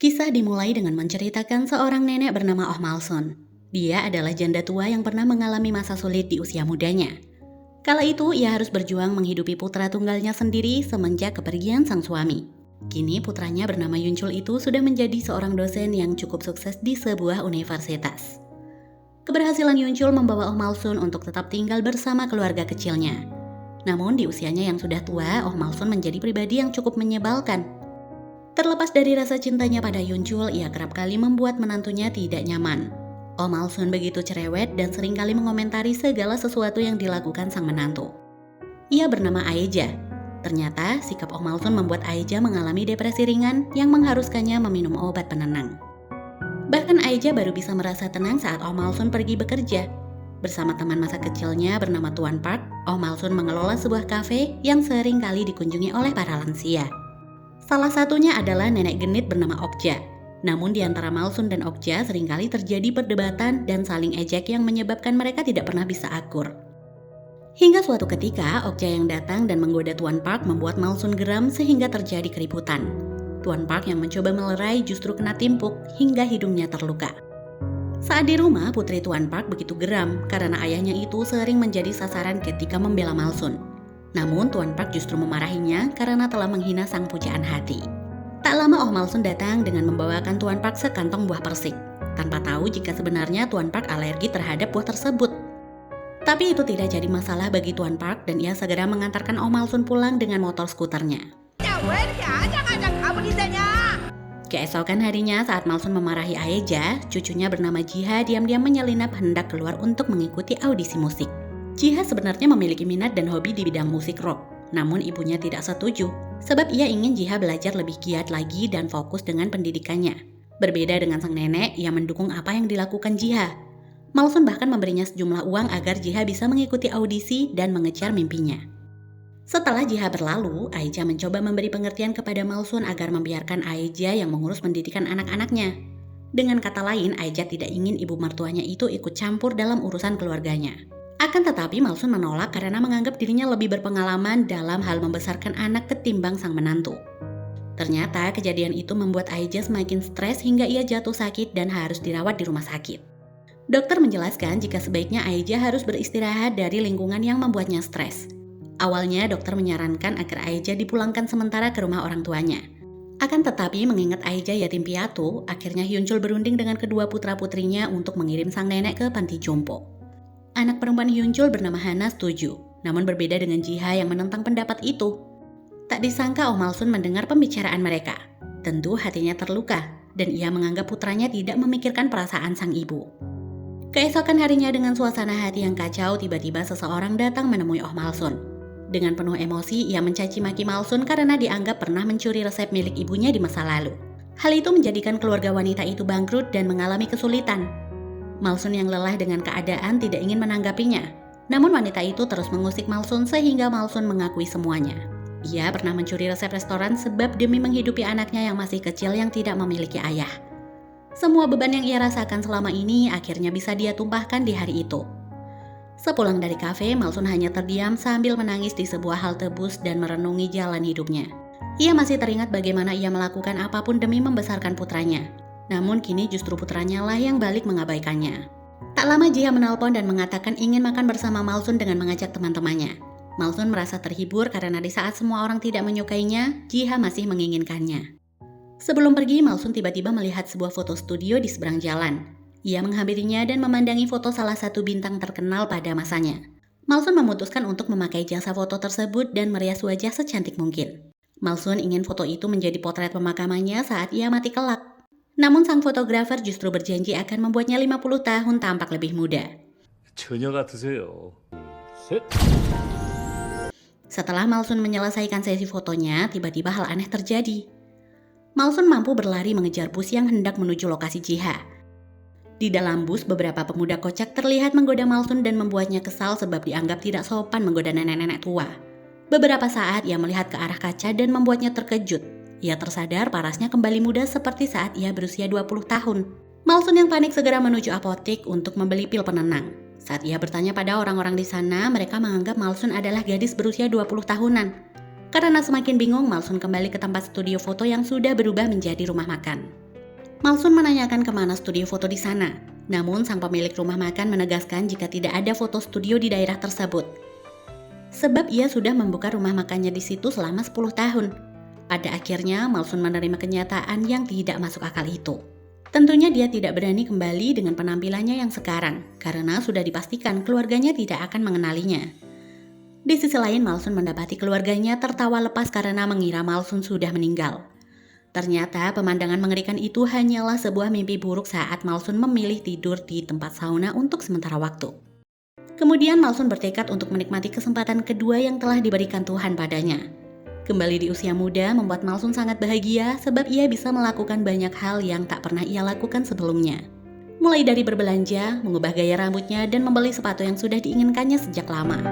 Kisah dimulai dengan menceritakan seorang nenek bernama Oh Malsun. Dia adalah janda tua yang pernah mengalami masa sulit di usia mudanya. Kala itu ia harus berjuang menghidupi putra tunggalnya sendiri semenjak kepergian sang suami. Kini putranya bernama Yuncul itu sudah menjadi seorang dosen yang cukup sukses di sebuah universitas. Keberhasilan Yuncul membawa Oh Malsun untuk tetap tinggal bersama keluarga kecilnya. Namun di usianya yang sudah tua, Oh Malsun menjadi pribadi yang cukup menyebalkan. Terlepas dari rasa cintanya pada Yuncul, ia kerap kali membuat menantunya tidak nyaman. Oh Malsun begitu cerewet dan seringkali mengomentari segala sesuatu yang dilakukan sang menantu. Ia bernama Aeja. Ternyata sikap Oh Malsun membuat Aeja mengalami depresi ringan yang mengharuskannya meminum obat penenang. Bahkan Aeja baru bisa merasa tenang saat Oh Malsun pergi bekerja. Bersama teman masa kecilnya bernama Tuan Park, Oh Malsun mengelola sebuah kafe yang sering kali dikunjungi oleh para lansia. Salah satunya adalah nenek genit bernama Okja. Namun di antara Malsun dan Okja seringkali terjadi perdebatan dan saling ejek yang menyebabkan mereka tidak pernah bisa akur. Hingga suatu ketika, Okja yang datang dan menggoda Tuan Park membuat Malsun geram sehingga terjadi keributan. Tuan Park yang mencoba melerai justru kena timpuk hingga hidungnya terluka. Saat di rumah, putri Tuan Park begitu geram karena ayahnya itu sering menjadi sasaran ketika membela Malsun. Namun Tuan Park justru memarahinya karena telah menghina sang pujaan hati. Tak lama Oh Malsun datang dengan membawakan Tuan Park sekantong buah persik, tanpa tahu jika sebenarnya Tuan Park alergi terhadap buah tersebut. Tapi itu tidak jadi masalah bagi Tuan Park dan ia segera mengantarkan Oh Malsun pulang dengan motor skuternya. Keesokan harinya saat Malsun memarahi Aeja, cucunya bernama Jiha diam-diam menyelinap hendak keluar untuk mengikuti audisi musik. Jiha sebenarnya memiliki minat dan hobi di bidang musik rock, namun ibunya tidak setuju, sebab ia ingin Jiha belajar lebih giat lagi dan fokus dengan pendidikannya. Berbeda dengan sang nenek, ia mendukung apa yang dilakukan Jiha. Malsun bahkan memberinya sejumlah uang agar Jiha bisa mengikuti audisi dan mengejar mimpinya. Setelah Jiha berlalu, Aeja mencoba memberi pengertian kepada Malsun agar membiarkan Aeja yang mengurus pendidikan anak-anaknya. Dengan kata lain, Aeja tidak ingin ibu mertuanya itu ikut campur dalam urusan keluarganya. Akan tetapi Malsun menolak karena menganggap dirinya lebih berpengalaman dalam hal membesarkan anak ketimbang sang menantu. Ternyata kejadian itu membuat Aeja semakin stres hingga ia jatuh sakit dan harus dirawat di rumah sakit. Dokter menjelaskan jika sebaiknya Aeja harus beristirahat dari lingkungan yang membuatnya stres. Awalnya dokter menyarankan agar Aeja dipulangkan sementara ke rumah orang tuanya. Akan tetapi mengingat Aeja yatim piatu, akhirnya Hyuncul berunding dengan kedua putra-putrinya untuk mengirim sang nenek ke panti jompo. Anak perempuan Hyuncul bernama Hana setuju, namun berbeda dengan Jiha yang menentang pendapat itu. Tak disangka Oh Malsun mendengar pembicaraan mereka. Tentu hatinya terluka, dan ia menganggap putranya tidak memikirkan perasaan sang ibu. Keesokan harinya dengan suasana hati yang kacau, tiba-tiba seseorang datang menemui Oh Malsun. Dengan penuh emosi, ia mencaci maki Malsun karena dianggap pernah mencuri resep milik ibunya di masa lalu. Hal itu menjadikan keluarga wanita itu bangkrut dan mengalami kesulitan. Malsun yang lelah dengan keadaan tidak ingin menanggapinya. Namun wanita itu terus mengusik Malsun sehingga Malsun mengakui semuanya. Ia pernah mencuri resep restoran sebab demi menghidupi anaknya yang masih kecil yang tidak memiliki ayah. Semua beban yang ia rasakan selama ini akhirnya bisa dia tumpahkan di hari itu. Sepulang dari kafe, Malsun hanya terdiam sambil menangis di sebuah halte bus dan merenungi jalan hidupnya. Ia masih teringat bagaimana ia melakukan apapun demi membesarkan putranya. Namun kini justru putranya lah yang balik mengabaikannya. Tak lama Jiha menelpon dan mengatakan ingin makan bersama Malsun dengan mengajak teman-temannya. Malsun merasa terhibur karena di saat semua orang tidak menyukainya, Jiha masih menginginkannya. Sebelum pergi, Malsun tiba-tiba melihat sebuah foto studio di seberang jalan. Ia menghampirinya dan memandangi foto salah satu bintang terkenal pada masanya. Malsun memutuskan untuk memakai jasa foto tersebut dan merias wajah secantik mungkin. Malsun ingin foto itu menjadi potret pemakamannya saat ia mati kelak. Namun sang fotografer justru berjanji akan membuatnya 50 tahun tampak lebih muda. 처녀 같으세요. 셋. Setelah Malsun menyelesaikan sesi fotonya, tiba-tiba hal aneh terjadi. Malsun mampu berlari mengejar bus yang hendak menuju lokasi Jiha. Di dalam bus, beberapa pemuda kocak terlihat menggoda Malsun dan membuatnya kesal sebab dianggap tidak sopan menggoda nenek-nenek tua. Beberapa saat ia melihat ke arah kaca dan membuatnya terkejut. Ia tersadar parasnya kembali muda seperti saat ia berusia 20 tahun. Malsun yang panik segera menuju apotik untuk membeli pil penenang. Saat ia bertanya pada orang-orang di sana, mereka menganggap Malsun adalah gadis berusia 20 tahunan. Karena semakin bingung, Malsun kembali ke tempat studio foto yang sudah berubah menjadi rumah makan. Malsun menanyakan kemana studio foto di sana. Namun sang pemilik rumah makan menegaskan jika tidak ada foto studio di daerah tersebut. Sebab ia sudah membuka rumah makannya di situ selama 10 tahun. Pada akhirnya Malsun menerima kenyataan yang tidak masuk akal itu. Tentunya dia tidak berani kembali dengan penampilannya yang sekarang, karena sudah dipastikan keluarganya tidak akan mengenalinya. Di sisi lain, Malsun mendapati keluarganya tertawa lepas karena mengira Malsun sudah meninggal. Ternyata pemandangan mengerikan itu hanyalah sebuah mimpi buruk saat Malsun memilih tidur di tempat sauna untuk sementara waktu. Kemudian Malsun bertekad untuk menikmati kesempatan kedua yang telah diberikan Tuhan padanya. Kembali di usia muda membuat Malsun sangat bahagia sebab ia bisa melakukan banyak hal yang tak pernah ia lakukan sebelumnya. Mulai dari berbelanja, mengubah gaya rambutnya, dan membeli sepatu yang sudah diinginkannya sejak lama.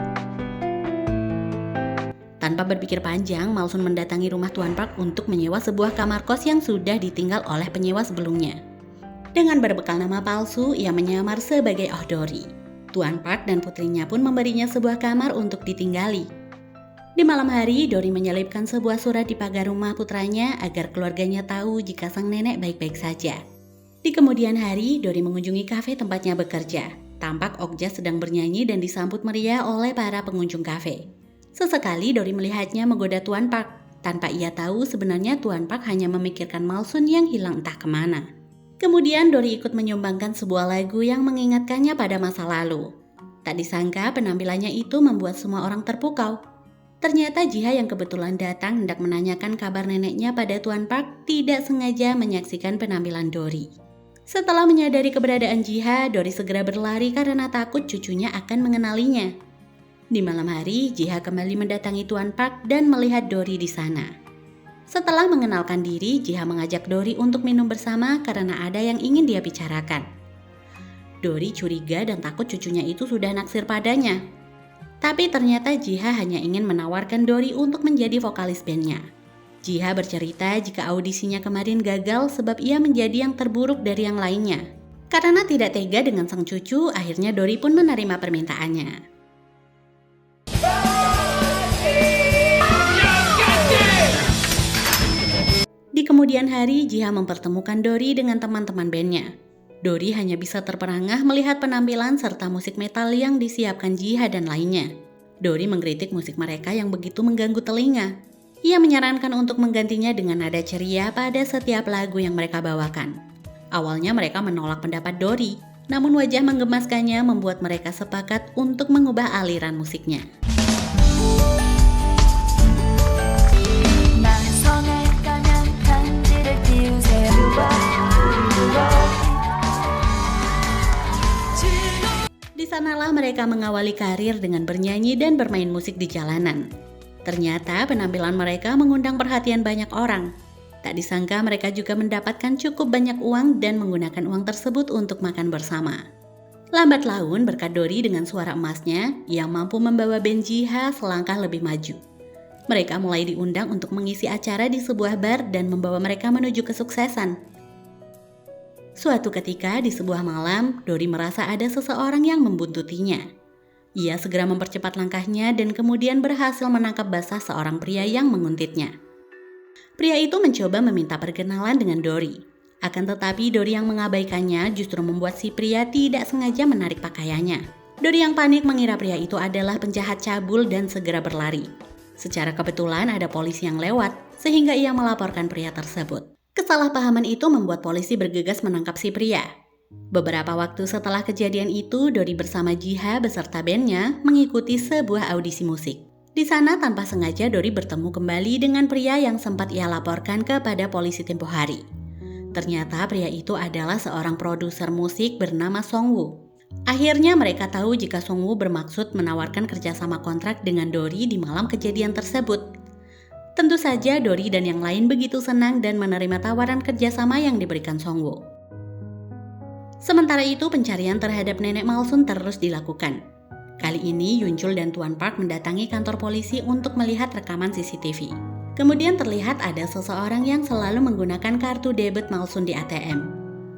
Tanpa berpikir panjang, Malsun mendatangi rumah Tuan Park untuk menyewa sebuah kamar kos yang sudah ditinggal oleh penyewa sebelumnya. Dengan berbekal nama palsu, ia menyamar sebagai Oh Dory. Tuan Park dan putrinya pun memberinya sebuah kamar untuk ditinggali. Di malam hari, Dory menyelipkan sebuah surat di pagar rumah putranya agar keluarganya tahu jika sang nenek baik-baik saja. Di kemudian hari, Dory mengunjungi kafe tempatnya bekerja. Tampak Okja sedang bernyanyi dan disambut meriah oleh para pengunjung kafe. Sesekali Dory melihatnya menggoda Tuan Park, tanpa ia tahu sebenarnya Tuan Park hanya memikirkan Malsun yang hilang entah kemana. Kemudian Dory ikut menyumbangkan sebuah lagu yang mengingatkannya pada masa lalu. Tak disangka penampilannya itu membuat semua orang terpukau. Ternyata Jiha yang kebetulan datang hendak menanyakan kabar neneknya pada Tuan Park tidak sengaja menyaksikan penampilan Dory. Setelah menyadari keberadaan Jiha, Dory segera berlari karena takut cucunya akan mengenalinya. Di malam hari, Jiha kembali mendatangi Tuan Park dan melihat Dory di sana. Setelah mengenalkan diri, Jiha mengajak Dory untuk minum bersama karena ada yang ingin dia bicarakan. Dory curiga dan takut cucunya itu sudah naksir padanya. Tapi ternyata Jiha hanya ingin menawarkan Dory untuk menjadi vokalis bandnya. Jiha bercerita jika audisinya kemarin gagal sebab ia menjadi yang terburuk dari yang lainnya. Karena tidak tega dengan sang cucu, akhirnya Dory pun menerima permintaannya. Di kemudian hari, Jiha mempertemukan Dory dengan teman-teman bandnya. Dory hanya bisa terperangah melihat penampilan serta musik metal yang disiapkan Jiha dan lainnya. Dory mengkritik musik mereka yang begitu mengganggu telinga. Ia menyarankan untuk menggantinya dengan nada ceria pada setiap lagu yang mereka bawakan. Awalnya mereka menolak pendapat Dory, namun wajah menggemaskannya membuat mereka sepakat untuk mengubah aliran musiknya. Di sanalah mereka mengawali karir dengan bernyanyi dan bermain musik di jalanan. Ternyata penampilan mereka mengundang perhatian banyak orang. Tak disangka mereka juga mendapatkan cukup banyak uang dan menggunakan uang tersebut untuk makan bersama. Lambat laun berkat Dory dengan suara emasnya yang mampu membawa band Jiha selangkah lebih maju. Mereka mulai diundang untuk mengisi acara di sebuah bar dan membawa mereka menuju kesuksesan. Suatu ketika di sebuah malam, Dory merasa ada seseorang yang membuntutinya. Ia segera mempercepat langkahnya dan kemudian berhasil menangkap basah seorang pria yang menguntitnya. Pria itu mencoba meminta perkenalan dengan Dory. Akan tetapi Dory yang mengabaikannya justru membuat si pria tidak sengaja menarik pakaiannya. Dory yang panik mengira pria itu adalah penjahat cabul dan segera berlari. Secara kebetulan ada polisi yang lewat, sehingga ia melaporkan pria tersebut. Kesalahpahaman itu membuat polisi bergegas menangkap si pria. Beberapa waktu setelah kejadian itu, Dory bersama Jiha beserta bandnya mengikuti sebuah audisi musik. Di sana tanpa sengaja Dory bertemu kembali dengan pria yang sempat ia laporkan kepada polisi tempo hari. Ternyata pria itu adalah seorang produser musik bernama Songwoo. Akhirnya mereka tahu jika Songwoo bermaksud menawarkan kerjasama kontrak dengan Dory di malam kejadian tersebut. Tentu saja Dory dan yang lain begitu senang dan menerima tawaran kerjasama yang diberikan Songwoo. Sementara itu pencarian terhadap nenek Malsun terus dilakukan. Kali ini Yunchul dan Tuan Park mendatangi kantor polisi untuk melihat rekaman CCTV. Kemudian terlihat ada seseorang yang selalu menggunakan kartu debit Malsun di ATM.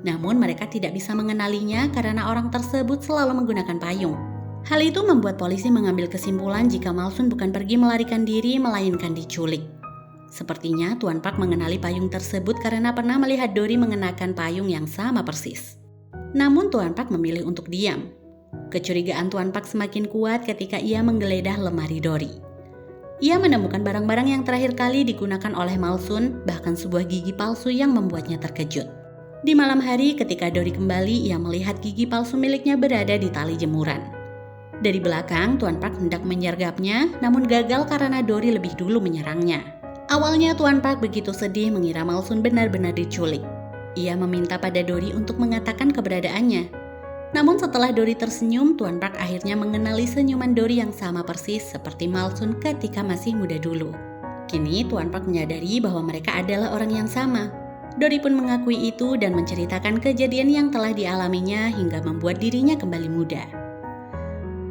Namun mereka tidak bisa mengenalinya karena orang tersebut selalu menggunakan payung. Hal itu membuat polisi mengambil kesimpulan jika Malsun bukan pergi melarikan diri melainkan diculik. Sepertinya Tuan Park mengenali payung tersebut karena pernah melihat Dory mengenakan payung yang sama persis. Namun Tuan Park memilih untuk diam. Kecurigaan Tuan Park semakin kuat ketika ia menggeledah lemari Dory. Ia menemukan barang-barang yang terakhir kali digunakan oleh Malsun, bahkan sebuah gigi palsu yang membuatnya terkejut. Di malam hari ketika Dory kembali, ia melihat gigi palsu miliknya berada di tali jemuran. Dari belakang, Tuan Park hendak menyergapnya, namun gagal karena Dory lebih dulu menyerangnya. Awalnya Tuan Park begitu sedih mengira Malsun benar-benar diculik. Ia meminta pada Dory untuk mengatakan keberadaannya. Namun setelah Dory tersenyum, Tuan Park akhirnya mengenali senyuman Dory yang sama persis seperti Malsun ketika masih muda dulu. Kini Tuan Park menyadari bahwa mereka adalah orang yang sama. Dory pun mengakui itu dan menceritakan kejadian yang telah dialaminya hingga membuat dirinya kembali muda.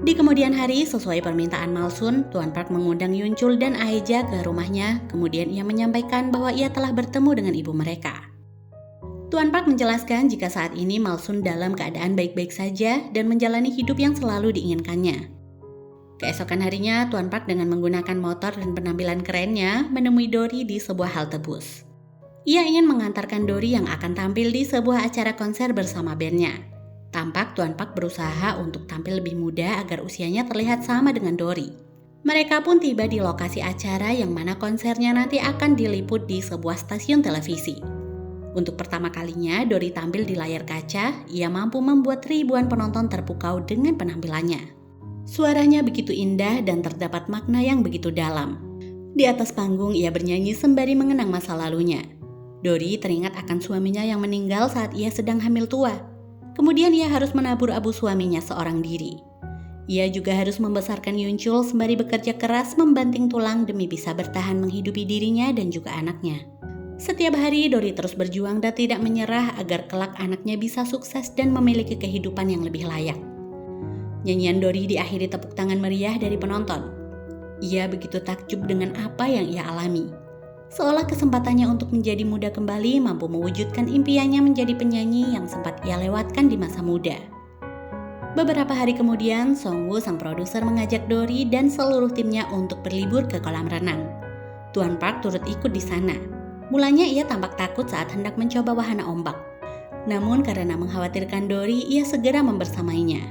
Di kemudian hari, sesuai permintaan Malsun, Tuan Park mengundang Yuncul dan Aeja ke rumahnya, kemudian ia menyampaikan bahwa ia telah bertemu dengan ibu mereka. Tuan Park menjelaskan jika saat ini Malsun dalam keadaan baik-baik saja dan menjalani hidup yang selalu diinginkannya. Keesokan harinya, Tuan Park dengan menggunakan motor dan penampilan kerennya menemui Dory di sebuah halte bus. Ia ingin mengantarkan Dory yang akan tampil di sebuah acara konser bersama bandnya. Tampak Tuan Park berusaha untuk tampil lebih muda agar usianya terlihat sama dengan Dory. Mereka pun tiba di lokasi acara yang mana konsernya nanti akan diliput di sebuah stasiun televisi. Untuk pertama kalinya, Dory tampil di layar kaca, ia mampu membuat ribuan penonton terpukau dengan penampilannya. Suaranya begitu indah dan terdapat makna yang begitu dalam. Di atas panggung, ia bernyanyi sembari mengenang masa lalunya. Dory teringat akan suaminya yang meninggal saat ia sedang hamil tua. Kemudian ia harus menabur abu suaminya seorang diri. Ia juga harus membesarkan Yuncul sembari bekerja keras membanting tulang demi bisa bertahan menghidupi dirinya dan juga anaknya. Setiap hari Dory terus berjuang dan tidak menyerah agar kelak anaknya bisa sukses dan memiliki kehidupan yang lebih layak. Nyanyian Dory diakhiri tepuk tangan meriah dari penonton. Ia begitu takjub dengan apa yang ia alami. Seolah kesempatannya untuk menjadi muda kembali mampu mewujudkan impiannya menjadi penyanyi yang sempat ia lewatkan di masa muda. Beberapa hari kemudian, Songwoo sang produser mengajak Dory dan seluruh timnya untuk berlibur ke kolam renang. Tuan Park turut ikut di sana. Mulanya ia tampak takut saat hendak mencoba wahana ombak. Namun karena mengkhawatirkan Dory, ia segera membersamainya.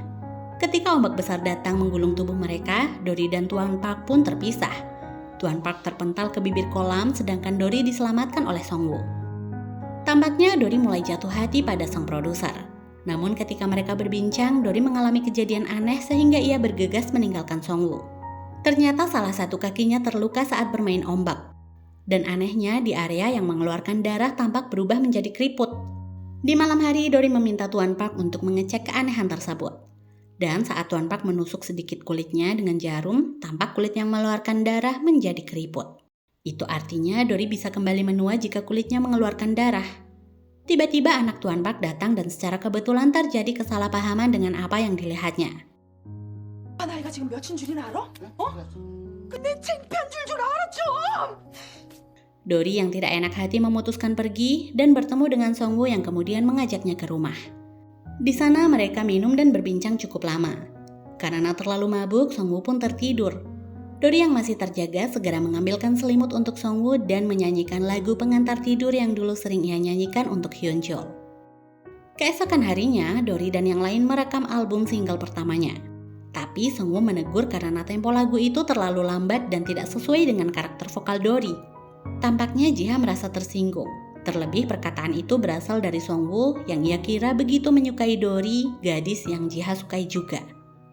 Ketika ombak besar datang menggulung tubuh mereka, Dory dan Tuan Park pun terpisah. Tuan Park terpental ke bibir kolam sedangkan Dory diselamatkan oleh Songwoo. Tampaknya Dory mulai jatuh hati pada sang produser. Namun ketika mereka berbincang, Dory mengalami kejadian aneh sehingga ia bergegas meninggalkan Songwoo. Ternyata salah satu kakinya terluka saat bermain ombak. Dan anehnya di area yang mengeluarkan darah tampak berubah menjadi keriput. Di malam hari Dory meminta Tuan Park untuk mengecek keanehan tersebut. Dan saat Tuan Park menusuk sedikit kulitnya dengan jarum, tampak kulit yang mengeluarkan darah menjadi keriput. Itu artinya Dory bisa kembali menua jika kulitnya mengeluarkan darah. Tiba-tiba anak Tuan Park datang dan secara kebetulan terjadi kesalahpahaman dengan apa yang dilihatnya. 나이가 지금 몇인 줄이나 알아? 근데 창피한 줄 알아 좀! Dory yang tidak enak hati memutuskan pergi dan bertemu dengan Songwoo yang kemudian mengajaknya ke rumah. Di sana mereka minum dan berbincang cukup lama. Karena terlalu mabuk, Songwoo pun tertidur. Dory yang masih terjaga segera mengambilkan selimut untuk Songwoo dan menyanyikan lagu pengantar tidur yang dulu sering ia nyanyikan untuk Hyunchul. Keesokan harinya, Dory dan yang lain merekam album single pertamanya. Tapi Songwoo menegur karena tempo lagu itu terlalu lambat dan tidak sesuai dengan karakter vokal Dory. Tampaknya Jiha merasa tersinggung. Terlebih perkataan itu berasal dari Songwoo yang ia kira begitu menyukai Dory, gadis yang Jiha sukai juga.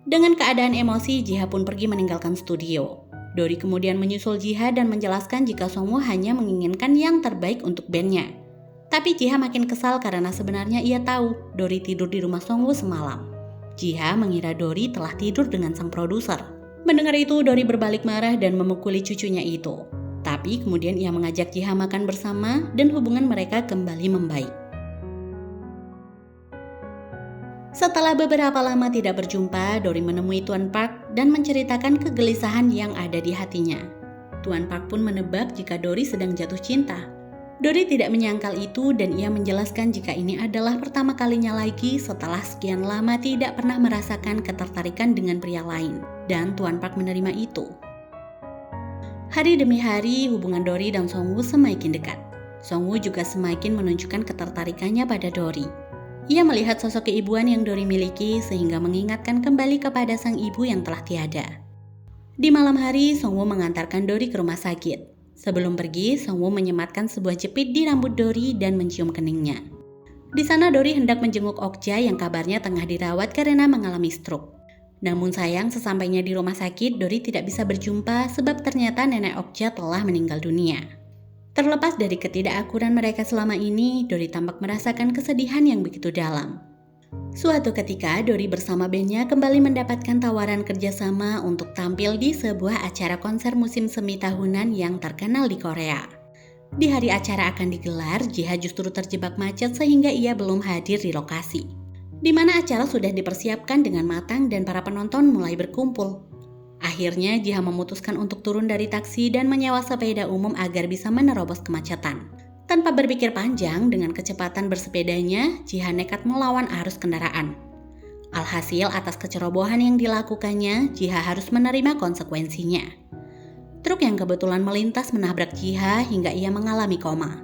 Dengan keadaan emosi, Jiha pun pergi meninggalkan studio. Dory kemudian menyusul Jiha dan menjelaskan jika Songwoo hanya menginginkan yang terbaik untuk bandnya. Tapi Jiha makin kesal karena sebenarnya ia tahu Dory tidur di rumah Songwoo semalam. Jiha mengira Dory telah tidur dengan sang produser. Mendengar itu, Dory berbalik marah dan memukuli cucunya itu. Tapi kemudian ia mengajak Jiha makan bersama dan hubungan mereka kembali membaik. Setelah beberapa lama tidak berjumpa, Dory menemui Tuan Park dan menceritakan kegelisahan yang ada di hatinya. Tuan Park pun menebak jika Dory sedang jatuh cinta. Dory tidak menyangkal itu dan ia menjelaskan jika ini adalah pertama kalinya lagi setelah sekian lama tidak pernah merasakan ketertarikan dengan pria lain. Dan Tuan Park menerima itu. Hari demi hari, hubungan Dory dan Songwoo semakin dekat. Songwoo juga semakin menunjukkan ketertarikannya pada Dory. Ia melihat sosok keibuan yang Dory miliki sehingga mengingatkan kembali kepada sang ibu yang telah tiada. Di malam hari, Songwoo mengantarkan Dory ke rumah sakit. Sebelum pergi, Songwoo menyematkan sebuah jepit di rambut Dory dan mencium keningnya. Di sana Dory hendak menjenguk Okja yang kabarnya tengah dirawat karena mengalami stroke. Namun sayang, sesampainya di rumah sakit, Dory tidak bisa berjumpa sebab ternyata nenek Okja telah meninggal dunia. Terlepas dari ketidakakuran mereka selama ini, Dory tampak merasakan kesedihan yang begitu dalam. Suatu ketika, Dory bersama bandnya kembali mendapatkan tawaran kerjasama untuk tampil di sebuah acara konser musim semi tahunan yang terkenal di Korea. Di hari acara akan digelar, Jiha justru terjebak macet sehingga ia belum hadir di lokasi. Di mana acara sudah dipersiapkan dengan matang dan para penonton mulai berkumpul. Akhirnya Jiha memutuskan untuk turun dari taksi dan menyewa sepeda umum agar bisa menerobos kemacetan. Tanpa berpikir panjang, dengan kecepatan bersepedanya, Jiha nekat melawan arus kendaraan. Alhasil atas kecerobohan yang dilakukannya, Jiha harus menerima konsekuensinya. Truk yang kebetulan melintas menabrak Jiha hingga ia mengalami koma.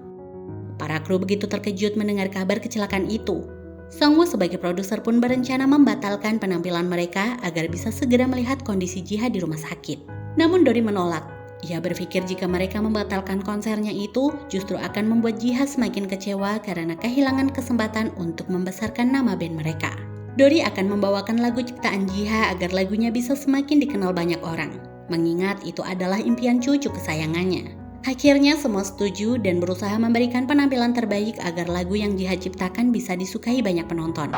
Para kru begitu terkejut mendengar kabar kecelakaan itu. Songwoo sebagai produser pun berencana membatalkan penampilan mereka agar bisa segera melihat kondisi Jiha di rumah sakit. Namun Dory menolak. Ia berpikir jika mereka membatalkan konsernya itu justru akan membuat Jiha semakin kecewa karena kehilangan kesempatan untuk membesarkan nama band mereka. Dory akan membawakan lagu ciptaan Jiha agar lagunya bisa semakin dikenal banyak orang, mengingat itu adalah impian cucu kesayangannya. Akhirnya semua setuju dan berusaha memberikan penampilan terbaik agar lagu yang Jiha ciptakan bisa disukai banyak penonton.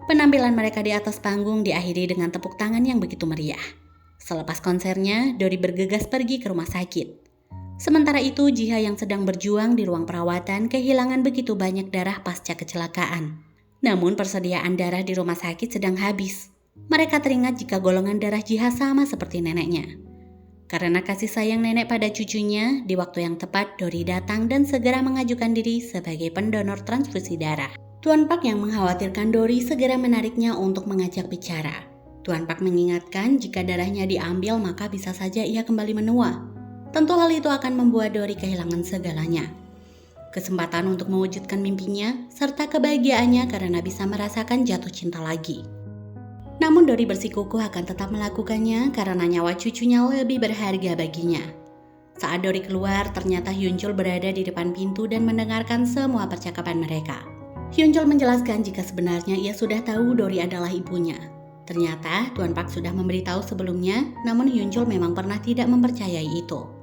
Penampilan mereka di atas panggung diakhiri dengan tepuk tangan yang begitu meriah. Selepas konsernya, Dory bergegas pergi ke rumah sakit. Sementara itu, Jiha yang sedang berjuang di ruang perawatan kehilangan begitu banyak darah pasca kecelakaan. Namun persediaan darah di rumah sakit sedang habis. Mereka teringat jika golongan darah Jiha sama seperti neneknya. Karena kasih sayang nenek pada cucunya, di waktu yang tepat Dory datang dan segera mengajukan diri sebagai pendonor transfusi darah. Tuan Park yang mengkhawatirkan Dory segera menariknya untuk mengajak bicara. Tuan Park mengingatkan jika darahnya diambil maka bisa saja ia kembali menua. Tentu hal itu akan membuat Dory kehilangan segalanya. Kesempatan untuk mewujudkan mimpinya, serta kebahagiaannya karena bisa merasakan jatuh cinta lagi. Namun Dory bersikukuh akan tetap melakukannya karena nyawa cucunya lebih berharga baginya. Saat Dory keluar, ternyata Hyunchul berada di depan pintu dan mendengarkan semua percakapan mereka. Hyunchul menjelaskan jika sebenarnya ia sudah tahu Dory adalah ibunya. Ternyata Tuan Park sudah memberitahu sebelumnya, namun Hyunchul memang pernah tidak mempercayai itu.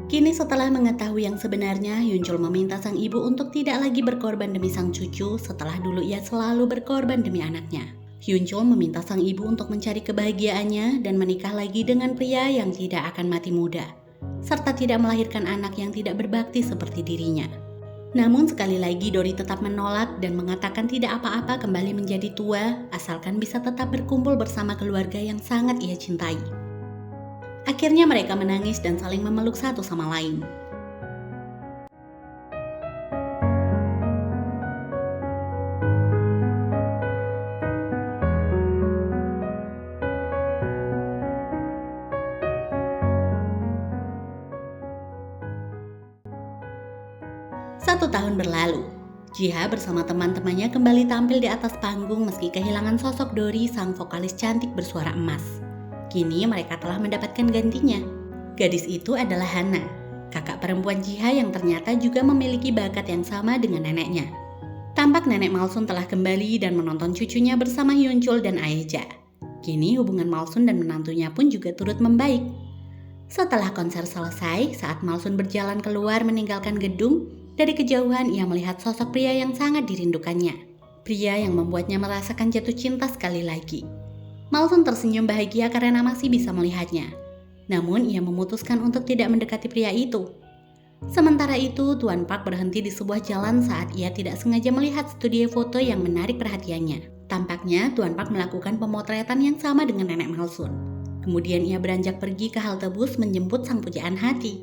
Kini setelah mengetahui yang sebenarnya, Hyunchul meminta sang ibu untuk tidak lagi berkorban demi sang cucu setelah dulu ia selalu berkorban demi anaknya. Hyunchul meminta sang ibu untuk mencari kebahagiaannya dan menikah lagi dengan pria yang tidak akan mati muda, serta tidak melahirkan anak yang tidak berbakti seperti dirinya. Namun sekali lagi Dory tetap menolak dan mengatakan tidak apa-apa kembali menjadi tua asalkan bisa tetap berkumpul bersama keluarga yang sangat ia cintai. Akhirnya mereka menangis dan saling memeluk satu sama lain. Satu tahun berlalu, Jiha bersama teman-temannya kembali tampil di atas panggung meski kehilangan sosok Dory sang vokalis cantik bersuara emas. Kini mereka telah mendapatkan gantinya. Gadis itu adalah Hana, kakak perempuan Jiha yang ternyata juga memiliki bakat yang sama dengan neneknya. Tampak nenek Malsun telah kembali dan menonton cucunya bersama Hyunchul dan Aeja. Kini hubungan Malsun dan menantunya pun juga turut membaik. Setelah konser selesai, saat Malsun berjalan keluar meninggalkan gedung, dari kejauhan ia melihat sosok pria yang sangat dirindukannya. Pria yang membuatnya merasakan jatuh cinta sekali lagi. Malsun tersenyum bahagia karena masih bisa melihatnya. Namun ia memutuskan untuk tidak mendekati pria itu. Sementara itu, Tuan Park berhenti di sebuah jalan saat ia tidak sengaja melihat studio foto yang menarik perhatiannya. Tampaknya Tuan Park melakukan pemotretan yang sama dengan nenek Malsun. Kemudian ia beranjak pergi ke halte bus menjemput sang pujaan hati.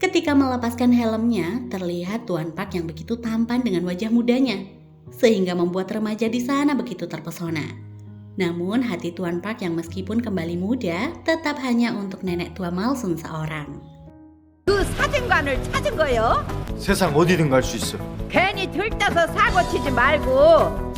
Ketika melepaskan helmnya, terlihat Tuan Park yang begitu tampan dengan wajah mudanya, sehingga membuat remaja di sana begitu terpesona. Namun hati Tuan Park yang meskipun kembali muda, tetap hanya untuk nenek tua Malsun seorang. 그 사진관을 찾은 거요? 세상 어디든 갈 수 있어. 괜히 들떠서 사고 치지 말고